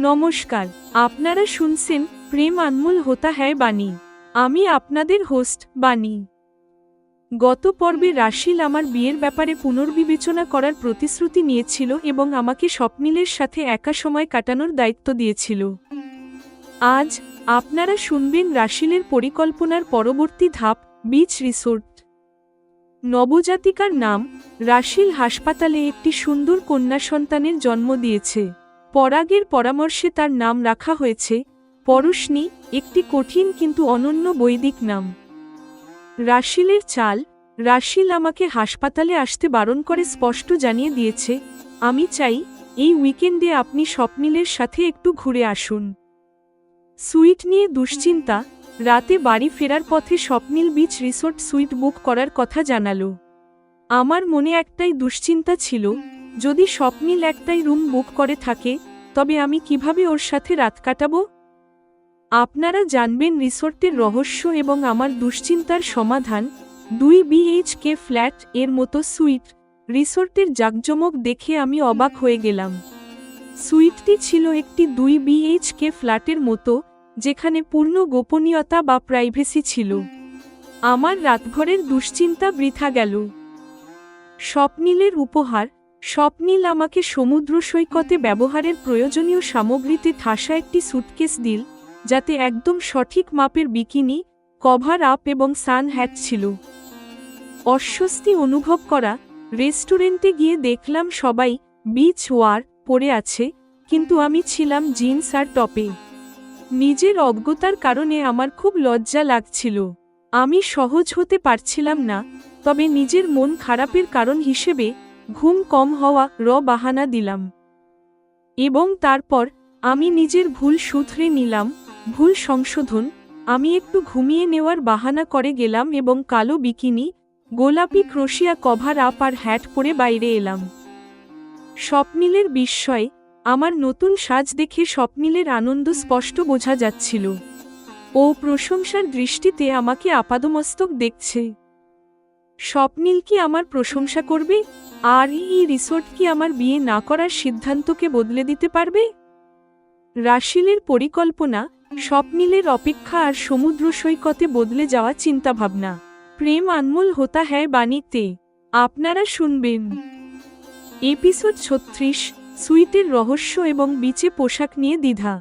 নমস্কার, আপনারা শুনছেন প্রেম আনমোল হোতা হ্যায় বাণী। আমি আপনাদের হোস্ট বাণী। গত পর্বে রাশিল আমার বিয়ের ব্যাপারে পুনর্বিবেচনা করার প্রতিশ্রুতি নিয়েছিল এবং আমাকে স্বপ্নিলের সাথে একা সময় কাটানোর দায়িত্ব দিয়েছিল। আজ আপনারা শুনবেন রাশিলের পরিকল্পনার পরবর্তী ধাপ, বিচ রিসোর্ট। নবজাতিকার নাম রাশিল হাসপাতালে একটি সুন্দর কন্যা সন্তানের জন্ম দিয়েছে। পরাগের পরামর্শে তার নাম রাখা হয়েছে পরশনী, একটি কঠিন কিন্তু অনন্য বৈদিক নাম। রাশিলের চাল, রাশিল আমাকে হাসপাতালে আসতে বারণ করে স্পষ্ট জানিয়ে দিয়েছে, আমি চাই এই উইকেন্ডে আপনি স্বপ্নিলের সাথে একটু ঘুরে আসুন। সুইট নিয়ে দুশ্চিন্তা, রাতে বাড়ি ফেরার পথে স্বপ্নিল বিচ রিসোর্ট সুইট বুক করার কথা জানালো। আমার মনে একটাই দুশ্চিন্তা ছিল, যদি স্বপ্নিল একটাই রুম বুক করে থাকে তবে আমি কিভাবে ওর সাথে রাত কাটাবো। আপনারা জানবেন রিসোর্টের রহস্য এবং আমার দুশ্চিন্তার সমাধান। 2 BHK ফ্ল্যাট এর মতো সুইট রিসোর্টের জাঁকজমক দেখে আমি অবাক হয়ে গেলাম। সুইটটি ছিল একটি 2 BHK ফ্ল্যাটের মতো, যেখানে পূর্ণ গোপনীয়তা বা প্রাইভেসি ছিল। আমার রাতভরের দুশ্চিন্তা বৃথা গেল। স্বপ্নিলের উপহার, স্বপ্নিল আমাকে সমুদ্র সৈকতে ব্যবহারের প্রয়োজনীয় সামগ্রীতে ঠাসা একটি সুটকেস দিল, যাতে একদম সঠিক মাপের বিকিনি, কভার আপ এবং সান হ্যাট ছিল। অস্বস্তি অনুভব করা, রেস্টুরেন্টে গিয়ে দেখলাম সবাই বিচ ওয়্যার পরে আছে, কিন্তু আমি ছিলাম জিন্স আর টপে। নিজের অজ্ঞতার কারণে আমার খুব লজ্জা লাগছিল। আমি সহজ হতে পারছিলাম না, তবে নিজের মন খারাপের কারণ হিসেবে ঘুম কম হওয়া বাহানা দিলাম। এবং তারপর আমি নিজের ভুল শুধরে নিলাম। ভুল সংশোধন, আমি একটু ঘুমিয়ে নেওয়ার বাহানা করে গেলাম এবং কালো বিকিনি, গোলাপি ক্রোশিয়া কভার আপ আর হ্যাট পরে বাইরে এলাম। স্বপ্নিলের বিস্ময়, আমার নতুন সাজ দেখে স্বপ্নিলের আনন্দ স্পষ্ট বোঝা যাচ্ছিল। ও প্রশংসার দৃষ্টিতে আমাকে আপাদমস্তক দেখছে। স্বপ্নিল কি আমার প্রশংসা করবে? আর এই রিসোর্ট কি আমার বিয়ে না করার সিদ্ধান্তকে বদলে দিতে পারবে? রাশিলের পরিকল্পনা, স্বপ্নিলের অপেক্ষা আর সমুদ্র সৈকতে বদলে যাওয়া চিন্তাভাবনা। প্রেম আনমোল হোতা হ্যায় বাণীতে আপনারা শুনবেন এপিসোড 36, সুইটের রহস্য এবং বিচে পোশাক নিয়ে দ্বিধা।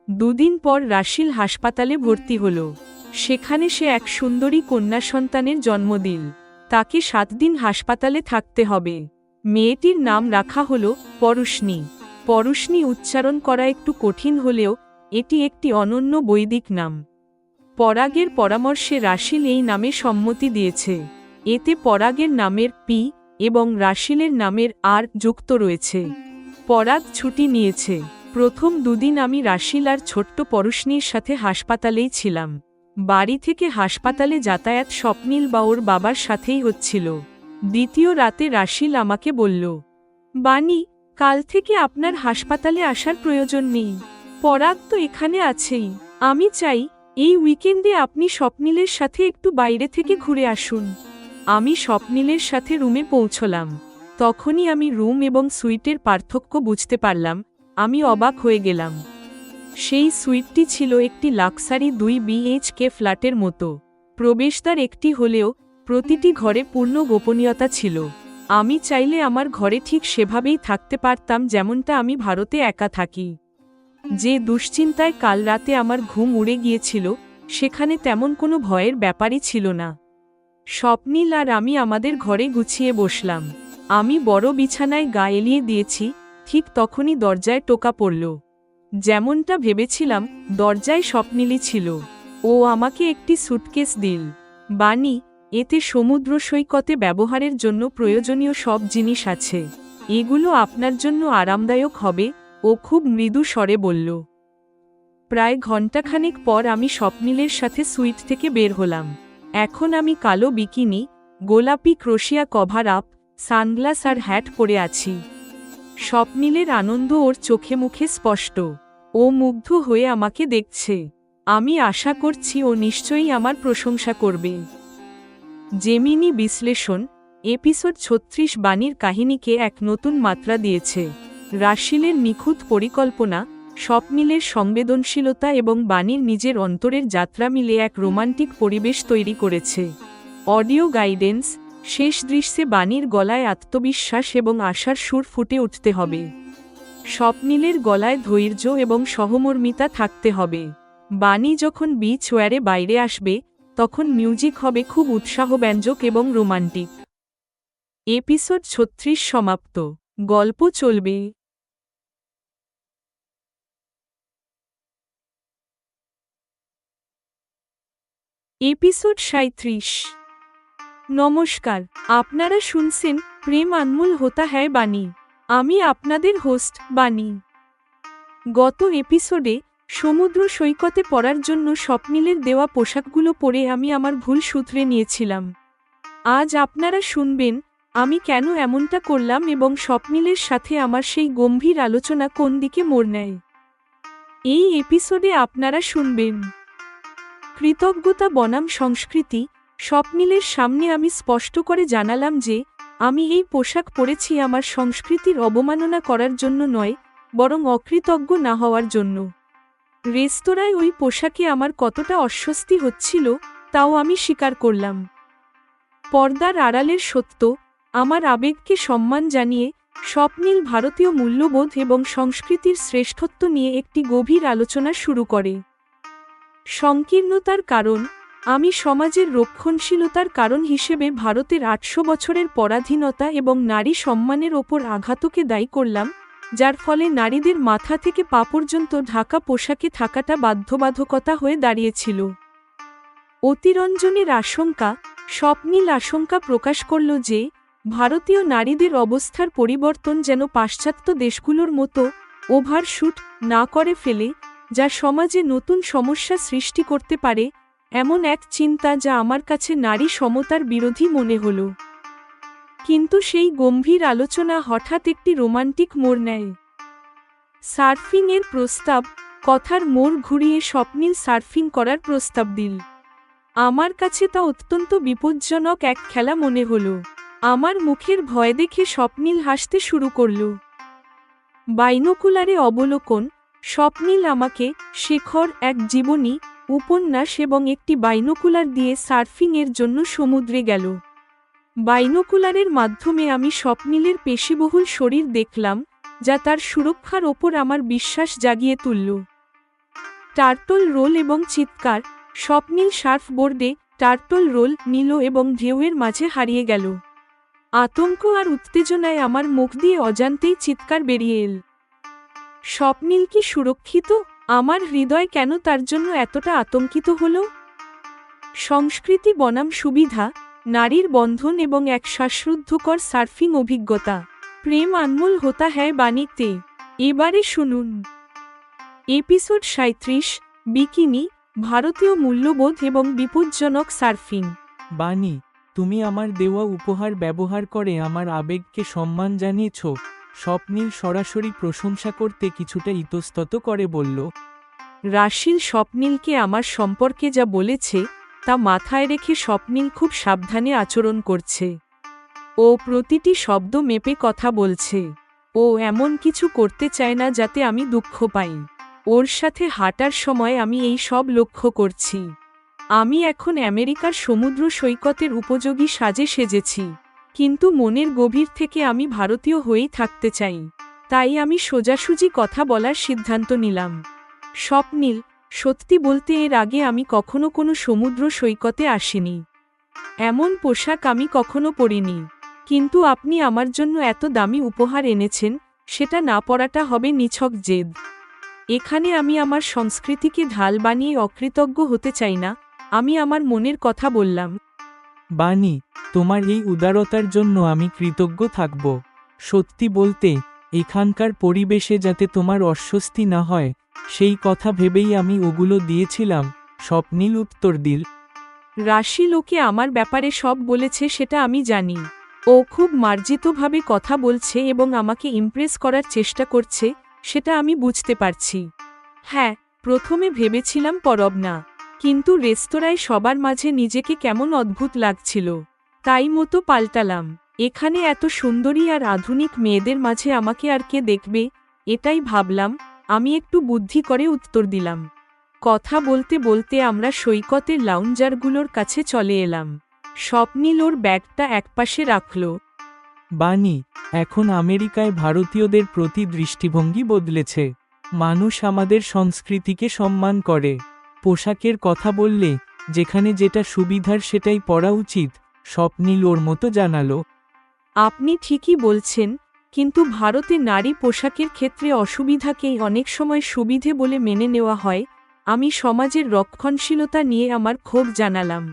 2 দিন পর রাশিল হাসপাতালে ভর্তি হল। সেখানে সে এক সুন্দরী কন্যা সন্তানের জন্ম দিল। তাকে 7 দিন হাসপাতালে থাকতে হবে। মেয়েটির নাম রাখা হল পরশনী। পরশনী উচ্চারণ করা একটু কঠিন হলেও এটি একটি অনন্য বৈদিক নাম। পরাগের পরামর্শে রাশিল এই নামে সম্মতি দিয়েছে। এতে পরাগের নামের পি এবং রাশিলের নামের আর যুক্ত রয়েছে। পরাগ ছুটি নিয়েছে। প্রথম 2 দিন আমি রাশিল আর ছোট্ট পরশনীর সাথে হাসপাতালেই ছিলাম। বাড়ি থেকে হাসপাতালে যাতায়াত স্বপ্নিল বা ওর বাবার সাথেই হচ্ছিল। দ্বিতীয় রাতে রাশিল আমাকে বলল, বাণী, কাল থেকে আপনার হাসপাতালে আসার প্রয়োজন নেই। পরাগ তো এখানে আছেই। আমি চাই এই উইকেন্ডে আপনি স্বপ্নিলের সাথে একটু বাইরে থেকে ঘুরে আসুন। আমি স্বপ্নিলের সাথে রুমে পৌঁছলাম। তখনই আমি রুম এবং সুইটের পার্থক্য বুঝতে পারলাম। আমি অবাক হয়ে গেলাম। সেই সুইটটি ছিল একটি লাক্সারি 2 BHK ফ্ল্যাটের মতো। প্রবেশদ্বার একটি হলেও প্রতিটি ঘরে পূর্ণ গোপনীয়তা ছিল। আমি চাইলে আমার ঘরে ঠিক সেভাবেই থাকতে পারতাম, যেমনটা আমি ভারতে একা থাকি। যে দুশ্চিন্তায় কাল রাতে আমার ঘুম উড়ে গিয়েছিল, সেখানে তেমন কোনো ভয়ের ব্যাপারই ছিল না। স্বপ্নিল আর আমি আমাদের ঘরে গুছিয়ে বসলাম। আমি বড় বিছানায় গা এলিয়ে দিয়েছি, ঠিক তখনই দরজায় টোকা পড়ল। যেমনটা ভেবেছিলাম, দরজায় স্বপ্নিলই ছিল। ও আমাকে একটি সুটকেস দিল। বাণী, এতে সমুদ্র সৈকতে ব্যবহারের জন্য প্রয়োজনীয় সব জিনিস আছে। এগুলো আপনার জন্য আরামদায়ক হবে, ও খুব মৃদু স্বরে বলল। প্রায় ঘণ্টাখানেক পর আমি স্বপ্নিলের সাথে সুইট থেকে বের হলাম। এখন আমি কালো বিকিনি, গোলাপি ক্রোশিয়া কভার আপ, সানগ্লাস আর হ্যাট পরে আছি। স্বপ্নিলের আনন্দ ওর চোখে মুখে স্পষ্ট। ও মুগ্ধ হয়ে আমাকে দেখছে। আমি আশা করছি ও নিশ্চয়ই আমার প্রশংসা করবে। জেমিনি বিশ্লেষণ, এপিসোড 36 বাণীর কাহিনীকে এক নতুন মাত্রা দিয়েছে। রাশিলের নিখুঁত পরিকল্পনা, স্বপ্নীলের সংবেদনশীলতা এবং বাণীর নিজের অন্তরের যাত্রা মিলে এক রোমান্টিক পরিবেশ তৈরি করেছে। অডিও গাইডেন্স: শেষ দৃশ্যে বাণীর গলায় আত্মবিশ্বাস এবং আশার সুর ফুটে উঠতে হবে। স্বপ্নীলের গলায় ধৈর্য এবং সহমর্মিতা থাকতে হবে। বাণী যখন বিচ ওয়ারে বাইরে আসবে, তখন মিউজিক হবে খুব উৎসাহব্যঞ্জক এবং রোমান্টিক। এপিসোড 36 সমাপ্ত। গল্প চলবে। এপিসোড 37। নমস্কার, আপনারা শুনছেন প্রেম আনমোল হোতা হ্যায় বাণী। আমি আপনাদের হোস্ট বাণী। গত এপিসোডে সমুদ্র সৈকতে পড়ার জন্য স্বপ্নীলের দেওয়া পোশাকগুলো পরে আমি আমার ভুল শুধরে নিয়েছিলাম। আজ আপনারা শুনবেন আমি কেন এমনটা করলাম এবং স্বপ্নীলের সাথে আমার সেই গম্ভীর আলোচনা কোন দিকে মোড় নেয়। এই এপিসোডে আপনারা শুনবেন কৃতজ্ঞতা বনাম সংস্কৃতি। স্বপ্নীলের সামনে আমি স্পষ্ট করে জানালাম যে আমি এই পোশাক পরেছি আমার সংস্কৃতির অবমাননা করার জন্য নয়, বরং অকৃতজ্ঞ না হওয়ার জন্য। রেস্তোরাঁয় ওই পোশাকে আমার কতটা অস্বস্তি হচ্ছিল তাও আমি স্বীকার করলাম। পর্দার আড়ালের সত্য, আমার আবেগকে সম্মান জানিয়ে স্বপ্নীল ভারতীয় মূল্যবোধ এবং সংস্কৃতির শ্রেষ্ঠত্ব নিয়ে একটি গভীর আলোচনা শুরু করে। সংকীর্ণতার কারণ: আমি সমাজের রক্ষণশীলতার কারণ হিসেবে ভারতের 800 বছরের পরাধীনতা এবং নারী সম্মানের ওপর আঘাতকে দায়ী করলাম, যার ফলে নারীদের মাথা থেকে পা পর্যন্ত ঢাকা পোশাকে থাকাটা বাধ্যবাধকতা হয়ে দাঁড়িয়েছিল। অতিরঞ্জনের আশঙ্কা: স্বপ্নীল আশঙ্কা প্রকাশ করল যে ভারতীয় নারীদের অবস্থার পরিবর্তন যেন পাশ্চাত্য দেশগুলোর মতো ওভারশুট না করে ফেলে, যা সমাজে নতুন সমস্যা সৃষ্টি করতে পারে, এমন এক চিন্তা যা আমার কাছে নারী সমতার বিরোধী মনে হল। কিন্তু সেই গম্ভীর আলোচনা হঠাৎ একটি রোমান্টিক মোড় নেয়। সার্ফিংয়ের প্রস্তাব। কথার মোড় ঘুরিয়ে স্বপ্নীল সার্ফিং করার প্রস্তাব দিল। আমার কাছে তা অত্যন্ত বিপজ্জনক এক খেলা মনে হল। আমার মুখের ভয় দেখে স্বপ্নীল হাসতে শুরু করল। বাইনোকুলারে অবলোকন: স্বপ্নীল আমাকে শেখর এক জীবনী, উপন্যাস এবং একটি বাইনোকুলার দিয়ে সার্ফিংয়ের জন্য সমুদ্রে গেল। বাইনোকুলারের মাধ্যমে আমি স্বপ্নীলের পেশিবহুল শরীর দেখলাম, যা তার সুরক্ষার ওপর আমার বিশ্বাস জাগিয়ে তুলল। টার্টল রোল এবং চিৎকার: স্বপ্নীল সার্ফবোর্ডে টার্টল রোল নিল এবং ঢেউয়ের মাঝে হারিয়ে গেল। আতঙ্ক আর উত্তেজনায় আমার মুখ দিয়ে অজান্তেই চিৎকার বেরিয়ে এল। স্বপ্নীল কি সুরক্ষিত? আমার হৃদয় কেন তার জন্য এতটা আতঙ্কিত হল? সংস্কৃতি বনাম সুবিধা: নারীর বন্ধন এবং এক শ্বাসরুদ্ধকর সার্ফিং অভিজ্ঞতা। প্রেম আনমোল হোতা হ্যায় বাণীতে। এবারে শুনুন এপিসোড 37। বিকিনি, ভারতীয় মূল্যবোধ এবং বিপজ্জনক সার্ফিং। বাণী, তুমি আমার দেওয়া উপহার ব্যবহার করে আমার আবেগকে সম্মান জানিয়েছ। স্বপ্নীল সরাসরি প্রশংসা করতে কিছুটা ইতস্তত করে বলল। রাশিল স্বপ্নীলকে আমার সম্পর্কে যা বলেছে তা মাথায় রেখে স্বপ্নীল খুব সাবধানে আচরণ করছে। ও প্রতিটি শব্দ মেপে কথা বলছে। ও এমন কিছু করতে চায় না যাতে আমি দুঃখ পাই। ওর সাথে হাঁটার সময় আমি এই সব লক্ষ্য করছি। আমি এখন আমেরিকার সমুদ্র সৈকতের উপযোগী সাজে সেজেছি, কিন্তু মনের গভীর থেকে আমি ভারতীয় হয়েই থাকতে চাই। তাই আমি সোজাসুজি কথা বলার সিদ্ধান্ত নিলাম। স্বপ্নীল, সত্যি বলতে এর আগে আমি কখনো কোনো সমুদ্র সৈকতে আসিনি। এমন পোশাক আমি কখনো পরিনি। কিন্তু আপনি আমার জন্য এত দামি উপহার এনেছেন, সেটা না পরাটা হবে নিছক জেদ। এখানে আমি আমার সংস্কৃতিকে ঢাল বানিয়ে অকৃতজ্ঞ হতে চাই না, আমি আমার মনের কথা বললাম। বাণী, তোমার এই উদারতার জন্য আমি কৃতজ্ঞ থাকব। সত্যি বলতে, এখানকার পরিবেশে যাতে তোমার অস্বস্তি না হয় সেই কথা ভেবেই আমি ওগুলো দিয়েছিলাম, স্বপ্নীল উত্তর দিল। রাশিল ওকে আমার ব্যাপারে সব বলেছে সেটা আমি জানি। ও খুব মার্জিতভাবে কথা বলছে এবং আমাকে ইমপ্রেস করার চেষ্টা করছে, সেটা আমি বুঝতে পারছি। হ্যাঁ, প্রথমে ভেবেছিলাম পরব না, কিন্তু রেস্তোরাঁয় সবার মাঝে নিজেকে কেমন অদ্ভুত লাগছিল, তাই মতো পাল্টালাম। এখানে এত সুন্দরী আর আধুনিক মেয়েদের মাঝে আমাকে আর কে দেখবে, এটাই ভাবলাম। আমি একটু বুদ্ধি করে উত্তর দিলাম। কথা বলতে বলতে আমরা সৈকতের লাউঞ্জারগুলোর কাছে চলে এলাম। স্বপ্নিল ওর ব্যাগটা একপাশে রাখল। বানি, এখন আমেরিকায় ভারতীয়দের প্রতি দৃষ্টিভঙ্গি বদলেছে। মানুষ আমাদের সংস্কৃতিকে সম্মান করে। পোশাকের কথা বললে যেখানে যেটা সুবিধার সেটাই পরা উচিত, স্বপ্নিল ওর মতো জানালো। আপনি ঠিকই বলছেন, কিন্তু ভারতে নারী পোশাকের ক্ষেত্রে অসুবিধাকেই অনেক সময় সুবিধে বলে মেনে নেওয়া হয়। আমি সমাজের রক্ষণশীলতা নিয়ে আমার ক্ষোভ জানালাম।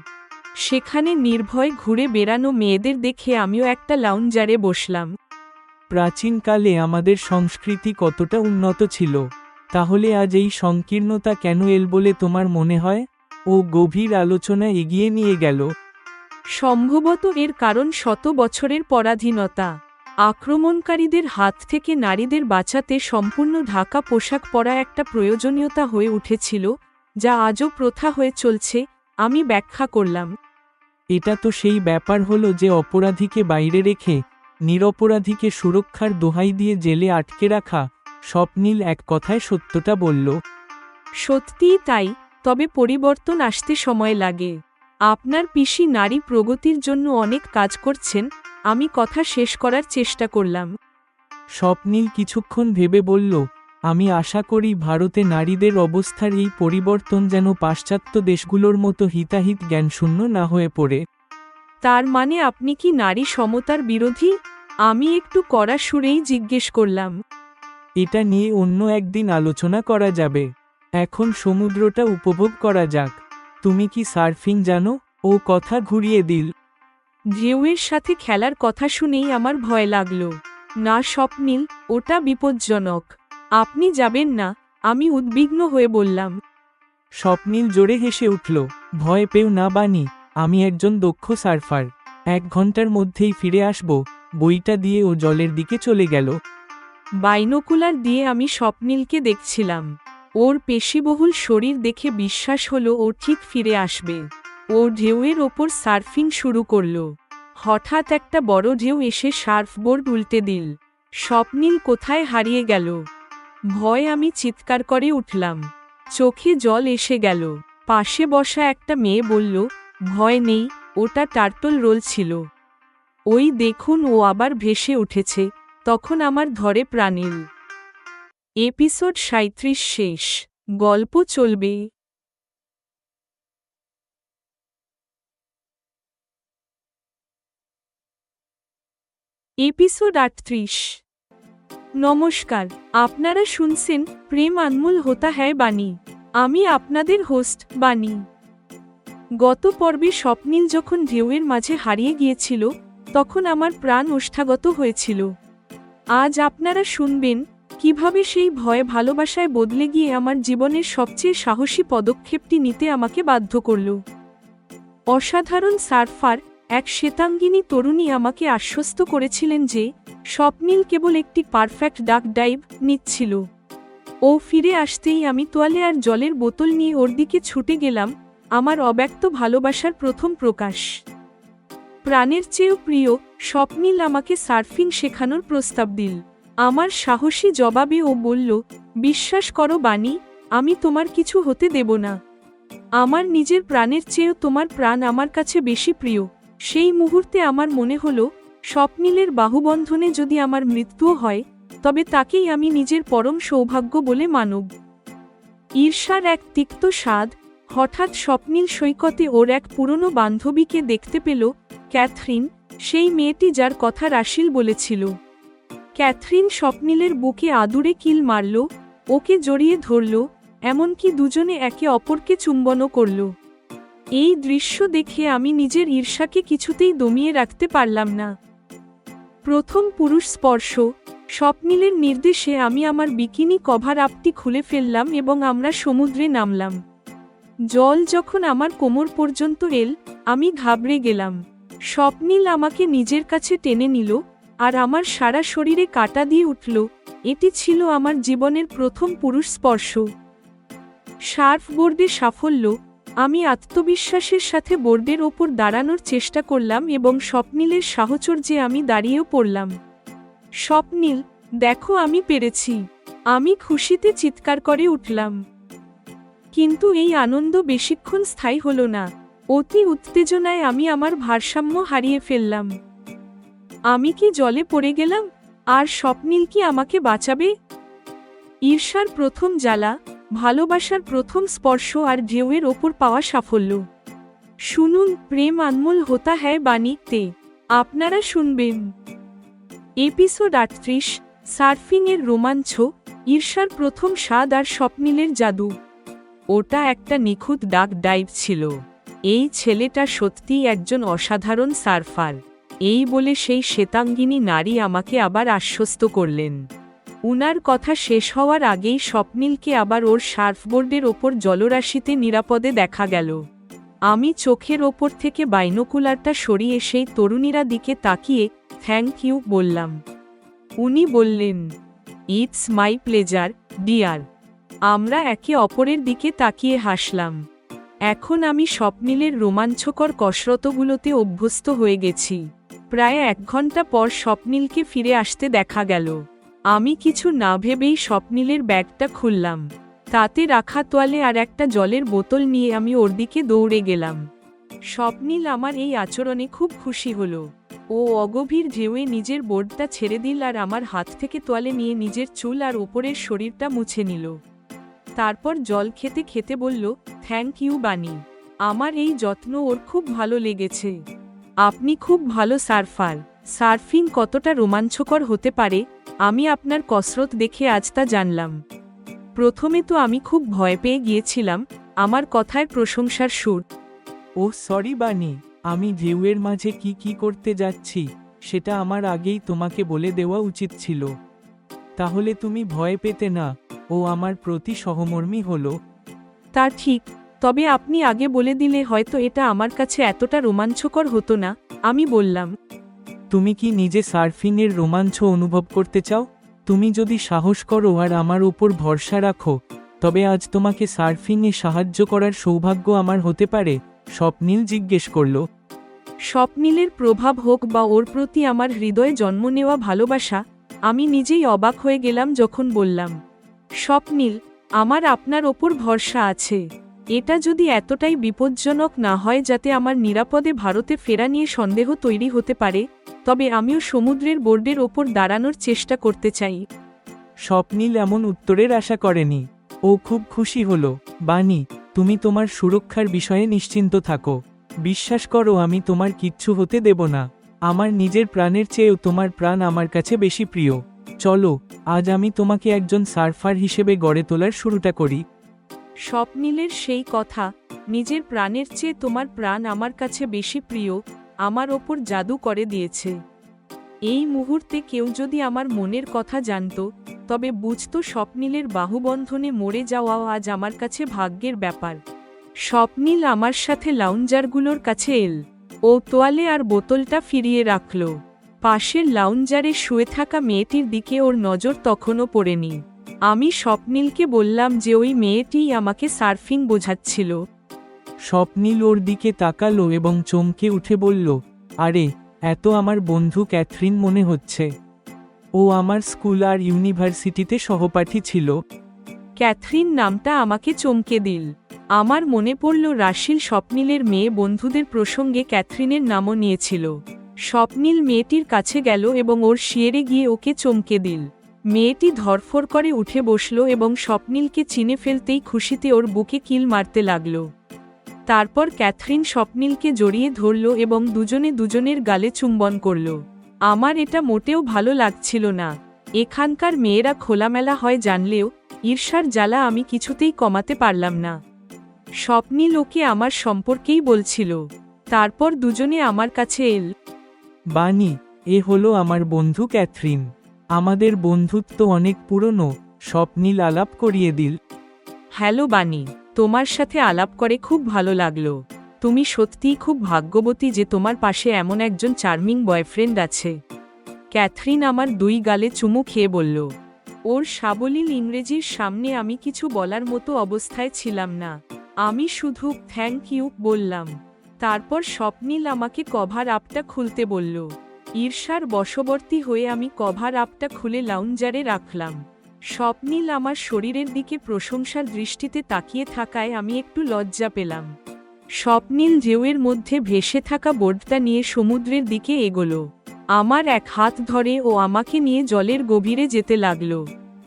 সেখানে নির্ভয় ঘুরে বেড়ানো মেয়েদের দেখে আমিও একটা লাউঞ্জারে বসলাম। প্রাচীনকালে আমাদের সংস্কৃতি কতটা উন্নত ছিল, তাহলে আজ এই সংকীর্ণতা কেন এল বলে তোমার মনে হয়? ও গভীর আলোচনা এগিয়ে নিয়ে গেল। সম্ভবত এর কারণ শত বছরের পরাধীনতা। আক্রমণকারীদের হাত থেকে নারীদের বাঁচাতে সম্পূর্ণ ঢাকা পোশাক পরা একটা প্রয়োজনীয়তা হয়ে উঠেছিল, যা আজও প্রথা হয়ে চলছে। আমি ব্যাখ্যা করলাম। এটা তো সেই ব্যাপার হলো যে অপরাধীকে বাইরে রেখে নিরপরাধীকে সুরক্ষার দোহাই দিয়ে জেলে আটকে রাখা। স্বপ্নিল এক কথায় সত্যটা বলল। সত্যিই তাই, তবে পরিবর্তন আসতে সময় লাগে। আপনার পিসি নারী প্রগতির জন্য অনেক কাজ করছেন। আমি কথা শেষ করার চেষ্টা করলাম। স্বপ্নিল কিছুক্ষণ ভেবে বলল, আমি আশা করি ভারতে নারীদের অবস্থার এই পরিবর্তন যেন পাশ্চাত্য দেশগুলোর মতো হিতাহিত জ্ঞানশূন্য না হয়ে পড়ে। তার মানে আপনি কি নারী সমতার বিরোধী? আমি একটু কড়া সুরেই জিজ্ঞেস করলাম। এটা নিয়ে অন্য একদিন আলোচনা করা যাবে। এখন সমুদ্রটা উপভোগ করা যাক। তুমি কি সার্ফিং জানো? ও কথা ঘুরিয়ে দিল। ঢেউয়ের সাথে খেলার কথা শুনেই আমার ভয় লাগলো। না স্বপ্নিল, ওটা বিপজ্জনক। আপনি যাবেন না? আমি উদ্বিগ্ন হয়ে বললাম। স্বপ্নিল জোরে হেসে উঠল। ভয় পেও না বানি, আমি একজন দক্ষ সার্ফার। 1 ঘন্টার মধ্যেই ফিরে আসব। বইটা দিয়ে ও জলের দিকে চলে গেল। বাইনোকুলার দিয়ে আমি স্বপ্নিলকে দেখছিলাম। ওর পেশিবহুল শরীর দেখে বিশ্বাস হলো ও ঠিক ফিরে আসবে। ও ঢেউয়ের ওপর সার্ফিং শুরু করল। হঠাৎ একটা বড় ঢেউ এসে সার্ফবোর্ড উল্টে দিল। স্বপ্নিল কোথায় হারিয়ে গেল? ভয় আমি চিৎকার করে উঠলাম। চোখে জল এসে গেল। পাশে বসা একটা মেয়ে বলল, ভয় নেই, ওটা টার্টল রোল ছিল। ওই দেখুন ও আবার ভেসে উঠেছে। তখন আমার ধরে প্রাণ এল। এপিসোড 37 শেষ। গল্প চলবে। এপিসোড 38। নমস্কার, আপনারা শুনছেন প্রেম আনমোল হোতা হ্যায় বানি। আমি আপনাদের হোস্ট বানি। গত পর্বে স্বপ্নিল যখন ঢেউয়ের মাঝে হারিয়ে গিয়েছিল, তখন আমার প্রাণ ওষ্ঠাগত হয়েছিল। আজ আপনারা শুনবেন কিভাবে সেই ভয় ভালোবাসায় বদলে গিয়ে আমার জীবনের সবচেয়ে সাহসী পদক্ষেপটি নিতে আমাকে বাধ্য করল। অসাধারণ সার্ফার এক শ্বেতাঙ্গিনী তরুণী আমাকে আশ্বস্ত করেছিলেন যে স্বপ্নিল কেবল একটি পারফেক্ট ডাক ডাইভ নিচ্ছিল। ও ফিরে আসতেই আমি তোয়ালে আর জলের বোতল নিয়ে ওর দিকে ছুটে গেলাম। আমার অব্যক্ত ভালোবাসার প্রথম প্রকাশ। প্রাণের চেয়েও প্রিয়, স্বপ্নিল আমাকে সার্ফিং শেখানোর প্রস্তাব দিল। আমার সাহসী জবাবে ও বলল, বিশ্বাস করো বানি, আমি তোমার কিছু হতে দেব না। আমার নিজের প্রাণের চেয়েও তোমার প্রাণ আমার কাছে বেশি প্রিয়। সেই মুহূর্তে আমার মনে হলো, স্বপ্নিলের বাহুবন্ধনে যদি আমার মৃত্যুও হয়, তবে তাকেই আমি নিজের পরম সৌভাগ্য বলে মানব। ঈর্ষার এক তিক্ত স্বাদ। হঠাৎ স্বপ্নিল সৈকতে ওর এক পুরনো বান্ধবীকে দেখতে পেল, ক্যাথরিন, সেই মেয়েটি যার কথা রাশিল বলেছিল। ক্যাথরিন স্বপ্নিলের বুকে আদুরে কিল মারল, ওকে জড়িয়ে ধরল, এমনকি দুজনে একে অপরকে চুম্বনও করল। এই দৃশ্য দেখে আমি নিজের ঈর্ষাকে কিছুতেই দমিয়ে রাখতে পারলাম না। প্রথম পুরুষ স্পর্শ। স্বপ্নিলের নির্দেশে আমি আমার বিকিনি কভার আপটি খুলে ফেললাম এবং আমরা সমুদ্রে নামলাম। জল যখন আমার কোমর পর্যন্ত এল, আমি ঘাবড়ে গেলাম। স্বপ্নিল আমাকে নিজের কাছে টেনে নিল, আর আমার সারা শরীরে কাঁটা দিয়ে উঠল। এটি ছিল আমার জীবনের প্রথম পুরুষ স্পর্শ। সার্ফবোর্ডে সাফল্য। আমি আত্মবিশ্বাসের সাথে বোর্ডের ওপর দাঁড়ানোর চেষ্টা করলাম এবং স্বপ্নিলের সাহচর্যে আমি দাঁড়িয়েও পড়লাম। স্বপ্নিল, দেখো আমি পেরেছি। আমি খুশিতে চিৎকার করে উঠলাম। কিন্তু এই আনন্দ বেশিক্ষণ স্থায়ী হল না। অতি উত্তেজনায় আমি আমার ভারসাম্য হারিয়ে ফেললাম। আমি কি জলে পড়ে গেলাম? আর স্বপ্নিল কি আমাকে বাঁচাবে? ঈর্ষার প্রথম জ্বালা, ভালোবাসার প্রথম স্পর্শ আর ঢেউয়ের ওপর পাওয়া সাফল্য। শুনুন, প্রেম আনমোল হোতা হ্যায় বাণীতে। আপনারা শুনবেন এপিসোড 38, সার্ফিং এর রোমাঞ্চ, ঈর্ষার প্রথম স্বাদ আর স্বপ্নিলের জাদু। ওটা একটা নিখুঁত ডাক ডাইভ ছিল। এই ছেলেটা সত্যিই একজন অসাধারণ সার্ফার, এই বলে সেই শ্বেতাঙ্গিনী নারী আমাকে আবার আশ্বস্ত করলেন। উনার কথা শেষ হওয়ার আগেই স্বপ্নিলকে আবার ওর সার্ফবোর্ডের ওপর জলরাশিতে নিরাপদে দেখা গেল। আমি চোখের ওপর থেকে বাইনোকুলারটা সরিয়ে সেই তরুণীরা দিকে তাকিয়ে থ্যাংক ইউ বললাম। উনি বললেন, ইটস মাই প্লেজার, ডিয়ার। আমরা একে অপরের দিকে তাকিয়ে হাসলাম। এখন আমি স্বপ্নিলের রোমাঞ্চকর কসরতগুলোতে অভ্যস্ত হয়ে গেছি। প্রায় 1 ঘন্টা পর স্বপ্নিলকে ফিরে আসতে দেখা গেল। আমি কিছু না ভেবেই স্বপ্নিলের ব্যাগটা খুললাম। তাতে রাখা তোয়ালে আর একটা জলের বোতল নিয়ে আমি ওর দিকে দৌড়ে গেলাম। স্বপ্নিল আমার এই আচরণে খুব খুশি হল। ও অগভীর ঢেউয়ে নিজের বোর্ডটা ছেড়ে দিল আর আমার হাত থেকে তোয়ালে নিয়ে নিজের চুল আর ওপরের শরীরটা মুছে নিল। তারপর জল খেতে খেতে বলল, থ্যাংক ইউ বানি। আমার এই যত্ন ওর খুব ভালো লেগেছে। আপনি খুব ভালো সার্ফার। সার্ফিং কতটা রোমাঞ্চকর হতে পারে আমি আপনার কসরত দেখে আজ তা জানলাম। প্রথমে তো আমি খুব ভয় পেয়ে গিয়েছিলাম। আমার কথায় প্রশংসার সুর। ও সরি বানি, আমি ঢেউয়ের মাঝে কি করতে যাচ্ছি সেটা আমার আগেই তোমাকে বলে দেওয়া উচিত ছিল। তাহলে তুমি ভয় পেতে না। ও আমার প্রতি সহমর্মী হলো। তা ঠিক, তবে আপনি আগে বলে দিলে হয়তো এটা আমার কাছে এতটা রোমাঞ্চকর হতো না, আমি বললাম। তুমি কি নিজে সার্ফিংয়ের রোমাঞ্চ অনুভব করতে চাও? তুমি যদি সাহস করো আর আমার উপর ভরসা রাখো, তবে আজ তোমাকে সার্ফিংয়ে সাহায্য করার সৌভাগ্য আমার হতে পারে, স্বপ্নিল জিজ্ঞেস করল। স্বপ্নিলের প্রভাব হোক বা ওর প্রতি আমার হৃদয়ে জন্ম নেওয়া ভালোবাসা, আমি নিজেই অবাক হয়ে গেলাম যখন বললাম, স্বপ্নিল, আমার আপনার ওপর ভরসা আছে। এটা যদি এতটাই বিপজ্জনক না হয় যাতে আমার নিরাপদে ভারতে ফেরা নিয়ে সন্দেহ তৈরি হতে পারে, তবে আমিও সমুদ্রের বোর্ডের ওপর দাঁড়ানোর চেষ্টা করতে চাই। স্বপ্নিল এমন উত্তরের আশা করেনি। ও খুব খুশি হলো। বানি, তুমি তোমার সুরক্ষার বিষয়ে নিশ্চিন্ত থাকো। বিশ্বাস করো, আমি তোমার কিচ্ছু হতে দেব না। আমার নিজের প্রাণের চেয়েও তোমার প্রাণ আমার কাছে বেশি প্রিয়। চলো, আজ আমি তোমাকে একজন সার্ফার হিসেবে গড়ে তোলার শুরুটা করি। স্বপ্নিলের সেই কথা, নিজের প্রাণের চেয়ে তোমার প্রাণ আমার কাছে বেশি প্রিয়, আমার ওপর জাদু করে দিয়েছে। এই মুহূর্তে কেউ যদি আমার মনের কথা জানত, তবে বুঝতো স্বপ্নিলের বাহুবন্ধনে মরে যাওয়াও আজ আমার কাছে ভাগ্যের ব্যাপার। স্বপ্নিল আমার সাথে লাউঞ্জারগুলোর কাছে এল। ও তোয়ালে আর বোতলটা ফিরিয়ে রাখল। পাশের লাউঞ্জারে শুয়ে থাকা মেয়েটির দিকে ওর নজর তখনও পড়েনি। আমি স্বপ্নিলকে বললাম যে ওই মেয়েটিই আমাকে সার্ফিং বোঝাচ্ছিল। স্বপ্নিল ওর দিকে তাকালো এবং চমকে উঠে বলল, আরে, এত আমার বন্ধু ক্যাথরিন মনে হচ্ছে। ও আমার স্কুল আর ইউনিভার্সিটিতে সহপাঠী ছিল। ক্যাথরিন নামটা আমাকে চমকে দিল। আমার মনে পড়ল রাশিল স্বপ্নিলের মেয়ে বন্ধুদের প্রসঙ্গে ক্যাথরিনের নামও নিয়েছিল। স্বপ্নিল মেয়েটির কাছে গেল এবং ওর শিয়েরে গিয়ে ওকে চমকে দিল। মেয়েটি ধরফর করে উঠে বসল এবং স্বপ্নিলকে চিনে ফেলতেই খুশিতে ওর বুকে কিল মারতে লাগল। তারপর ক্যাথরিন স্বপ্নিলকে জড়িয়ে ধরল এবং দুজনে দুজনের গালে চুম্বন করল। আমার এটা মোটেও ভালো লাগছিল না। এখানকার মেয়েরা খোলামেলা হয় জানলেও ঈর্ষার জ্বালা আমি কিছুতেই কমাতে পারলাম না। স্বপ্নিল ওকে আমার সম্পর্কেই বলছিল। তারপর দুজনে আমার কাছে এল। বানি, এ হলো আমার বন্ধু ক্যাথরিন। আমাদের বন্ধুত্ব অনেক পুরনো, স্বপ্নিল আলাপ করিয়ে দিল। হ্যালো বানি, তোমার সাথে আলাপ করে খুব ভালো লাগলো। তুমি সত্যিই খুব ভাগ্যবতী যে তোমার পাশে এমন একজন চার্মিং বয়ফ্রেন্ড আছে। ক্যাথরিন আমার 2 গালে চুমু খেয়ে বলল। ওর সাবলীল ইংরেজির সামনে আমি কিছু বলার মতো অবস্থায় ছিলাম না। আমি শুধু থ্যাংক ইউ বললাম। তারপর স্বপ্নিল আমাকে কভার আপটা খুলতে বলল। ঈর্ষার বশবর্তী হয়ে আমি কভার আপটা খুলে লাউঞ্জারে রাখলাম। স্বপ্নীল আমার শরীরের দিকে প্রশংসার দৃষ্টিতে তাকিয়ে থাকায় আমি একটু লজ্জা পেলাম। স্বপ্নীল ঢেউয়ের মধ্যে ভেসে থাকা বোর্ডটা নিয়ে সমুদ্রের দিকে এগোলো। আমার এক হাত ধরে ও আমাকে নিয়ে জলের গভীরে যেতে লাগলো।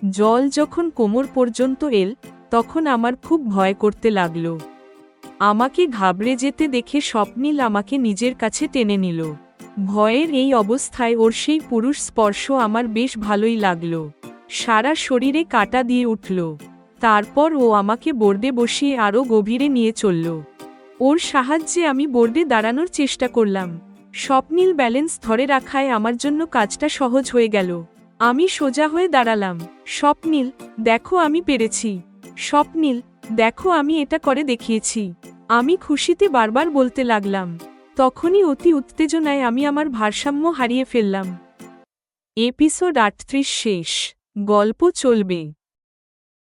জল যখন কোমর পর্যন্ত এল তখন আমার খুব ভয় করতে লাগলো। আমাকে ঘাবড়ে যেতে দেখে স্বপ্নীল আমাকে নিজের কাছে টেনে নিল। ভয়ের এই অবস্থায় ওর সেই পুরুষ স্পর্শ আমার বেশ ভালোই লাগলো। সারা শরীরে কাঁটা দিয়ে উঠল। তারপর ও আমাকে বোর্ডে বসিয়ে আরও গভীরে নিয়ে চলল। ওর সাহায্যে আমি বোর্ডে দাঁড়ানোর চেষ্টা করলাম। স্বপ্নীল ব্যালেন্স ধরে রাখায় আমার জন্য কাজটা সহজ হয়ে গেল। আমি সোজা হয়ে দাঁড়ালাম। স্বপ্নীল, দেখো আমি পেরেছি। স্বপ্নীল, দেখো আমি এটা করে দেখিয়েছি। আমি খুশিতে বারবার বলতে লাগলাম। তখনই অতি উত্তেজনায় আমি আমার ভারসাম্য হারিয়ে ফেললাম। এপিসোড 38 শেষ। গল্প চলবে।